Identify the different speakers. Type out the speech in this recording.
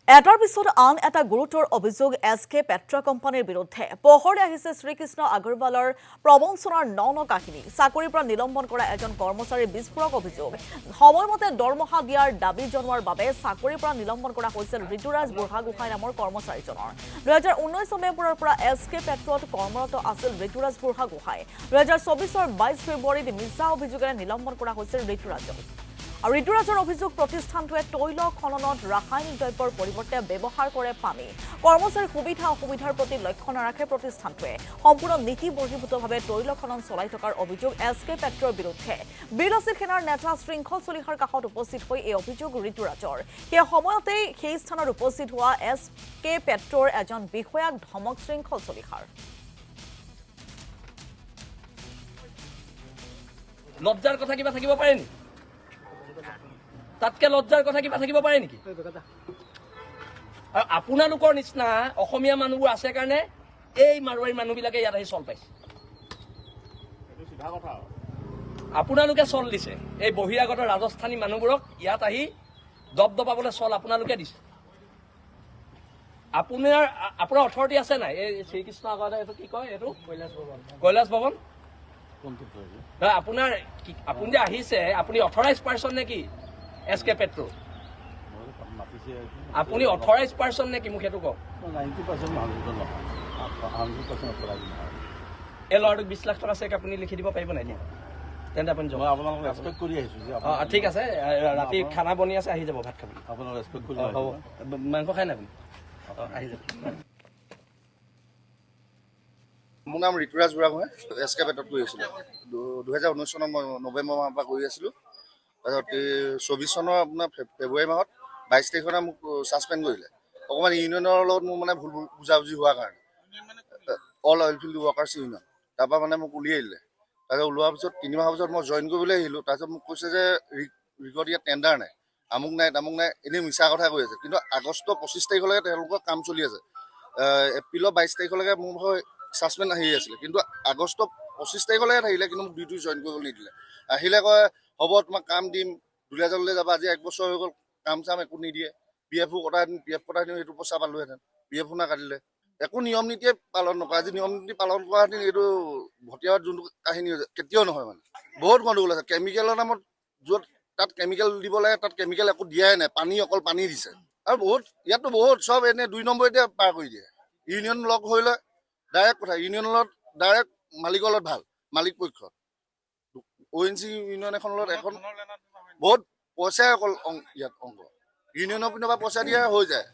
Speaker 1: এটাৰ পিছত আন এটা গুৰুতৰ অভিযোগ এছ.কে. পেট্ৰা কোম্পানীৰ বিৰুদ্ধে পোহৰলৈ আহিছে শ্ৰীকৃষ্ণ আগৰৱালৰ প্ৰবঞ্চনাৰ ন কাহিনী। চাকৰিৰ পৰা নিলম্বন কৰা এজন কৰ্মচাৰীৰ বিস্ফোৰক অভিযোগ। সময়মতে দৰমহা দিয়াৰ দাবী জনোৱাৰ বাবে চাকৰিৰ পৰা নিলম্বন কৰা হৈছিল ঋতুৰাজ বুঢ়াগোহাঁই নামৰ কৰ্মচাৰীজনৰ। 2019 চনৰ পৰা এছ.কে. পেট্ৰত কৰ্মৰত আছিল ঋতুৰাজ বুঢ়াগোহাঁই। 2024 22 ফেব্ৰুৱাৰীত মিছা অভিযোগেৰে নিলম্বন কৰা হৈছিল ঋতুৰাজক। আৰু ঋতুৰাজৰ অভিযোগ প্ৰতিষ্ঠানটোৱে তৈল খননত ৰাসায়নিক দ্ৰব্যৰ পৰিৱৰ্তে ব্যৱহাৰ কৰে পানী। কৰ্মচাৰীৰ সুবিধা অসুবিধাৰ প্ৰতি লক্ষ্য নাৰাখে প্ৰতিষ্ঠানটোৱে। সম্পূৰ্ণ নীতি বৰ্হিভূতভাৱে তৈল খনন চলাই থকাৰ অভিযোগ এছ.কে. পেট্ৰৰ বিৰুদ্ধে। বীৰলাচিত সেনাৰ নেতা শৃংখল চলিহাৰ কাষত উপস্থিত হৈ এই অভিযোগ ঋতুৰাজৰ। সেই সময়তেই সেই স্থানত উপস্থিত হোৱা এছ.কে. পেট্ৰৰ এজন বিষয়াক ধমক শৃংখল চলিহাৰ।
Speaker 2: লজ্জাৰ কথা কিবা থাকিব পাৰে নেকি? তাতকে লজ্জাৰ কথা কিবা থাকিব পাৰে নেকি? আৰু আপোনালোকৰ নিচিনা অসমীয়া মানুহবোৰ আছে কাৰণে এই মাৰোৱাৰী মানুহবিলাকে ইয়াত আহি চল পাইছে। আপোনালোকে চল দিছে। এই বহিৰাগত ৰাজস্থানী মানুহবোৰক ইয়াত আহি দবদবাবলৈ চল আপোনালোকে দিছে। আপোনাৰ অথৰিটি আছে নাই? এই শ্ৰীকৃষ্ণ আগতে এইটো কি কয়? এইটো কৈলাশ ভৱন। আপুনি যে আহিছে, আপুনি অথৰাইজ পাৰ্চন নে কি? এছ.কে. পেট্ৰ আপুনি অথৰাইজ পাৰ্চন নে কি? মোক সেইটো কওক। এই ল'ৰাটোক 20 লাখ টকা চেক আপুনি লিখি দিব পাৰিব নাই? তেন্তে আপুনি ঠিক আছে, ৰাতি খানা বনি আছে, আহি যাব ভাত খাব। হ'ব, মাংস খাই নাই আপুনি? আহি যাব।
Speaker 3: মোৰ নাম ঋতুৰাজ বুঢ়াগোহাঁই, এছ.কে. পেট্ৰত কৰি আছিলোঁ। 2019 চনৰ মই নৱেম্বৰ মাহৰ পৰা কৰি আছিলোঁ। তাৰপিছত 24 চনৰ আপোনাৰ ফেব্ৰুৱাৰী মাহত 22 তাৰিখে মোক ছাছপেণ্ড কৰিলে। অকণমান ইউনিয়নৰ লগত মোৰ মানে ভুল বুজাবুজি হোৱাৰ কাৰণে, all oil field workers union. তাৰপৰা মানে মোক উলিয়াই দিলে। তাৰপিছত ওলোৱাৰ পিছত 3 মাহৰ পিছত মই জইন কৰিবলৈ আহিলোঁ। তাৰপিছত মোক কৈছে যে ৰিগত ইয়াত টেণ্ডাৰ নাই, আমুক নাই তামুক নাই, এনেই মিছা কথা কৈ আছে। কিন্তু আগষ্টৰ 25 তাৰিখলৈকে তেওঁলোকৰ কাম চলি আছে। এপ্ৰিলৰ 22 তাৰিখলৈকে মোৰ হয় ছাছপেণ্ড আহি আছিলে, কিন্তু আগষ্টৰ 25 তাৰিখলৈকে থাকিলে, কিন্তু মোক ডিউটি জইন কৰিবলৈ নিদিলে। আহিলে কয় হ'ব তোমাক কাম দিম, দুলীয়াজানলৈ যাবা। আজি 1 বছৰ হৈ গ'ল, কাম চাম একো নিদিয়ে। PF কটাই দিম, PF কটাই দিম, সেইটো পইচা পালোহেঁতেন। PF নাকাটিলে, একো নিয়ম নীতিয়ে পালন নকৰে। আজি নিয়ম নীতি পালন কৰাহেঁতেন এইটো ভটিয়াত যোনটো কাহিনী কেতিয়াও নহয়। মানে বহুত গণ্ডগোল আছে। কেমিকেলৰ নামত য'ত তাত কেমিকেল দিব লাগে, তাত কেমিকেল একো দিয়াই নাই, পানী অকল পানী দিছে। আৰু বহুত ইয়াততো বহুত চব এনে 2 নম্বৰীতে পাৰ কৰি দিয়ে। ইউনিয়ন লগ হৈ লয়, ডাইৰেক্ট কথা। ইউনিয়নৰ লগত ডাইৰেক্ট মালিকৰ লগত ভাল, মালিক পক্ষ। ONC ইউনিয়ন এখনৰ লগত এখন বহুত পইচাই অকল ইয়াত অংক। ইউনিয়নৰ পিনৰ পৰা পইচা দিয়া হৈ যায়।